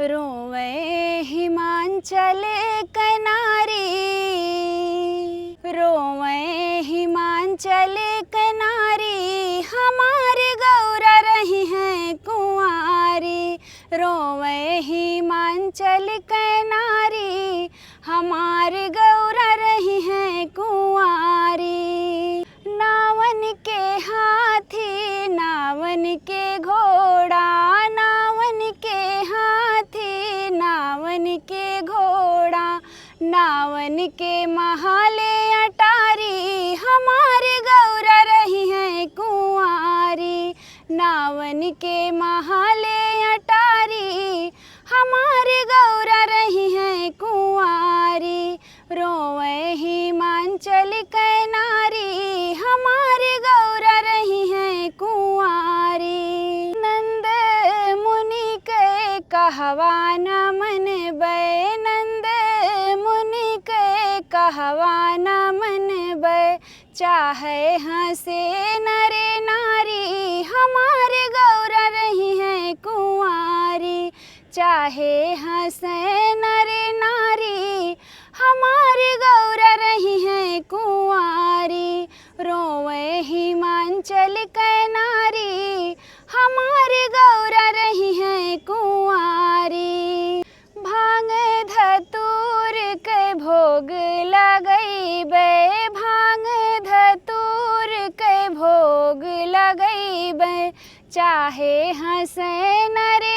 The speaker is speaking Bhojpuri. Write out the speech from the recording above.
रोवे हिमांचल कनारी, रोवे हिमांचल कनारी, हमारे गौरा रही हैं कुंवारी। रोवे हिमांचल कनारी, हमारे गौरा रही हैं कुंवारी। नावन के हाथी नावन के घोड़ा, नावन के हाथी नावन के घोड़ा, नावन के महाले अटारी, हमारे गौरा रही हैं कुंवारी। नावन के महाले अटारी, हमारे गौरा रही हैं कुंवारी। रोवे हिमांचल कनारी, हमारे गौरा रही हैं कुंवारी। नंद मुनि के कहवा न मनबै, नंद मुनि के कहवा न मनबै, चाहे हंसे नरे नारी, हमारे गौरा रही हैं कुंवारी। चाहे हंसे नरे नारी, हमारे गौरा रही हैं कुंवारी। रोवे हिमांचल कनारी, हमारे गौरा रही हैं कुंवारी। भांग धतूर के भोग लगैबै, भांग धतूर के भोग लगैबै, चाहे हंसे नरे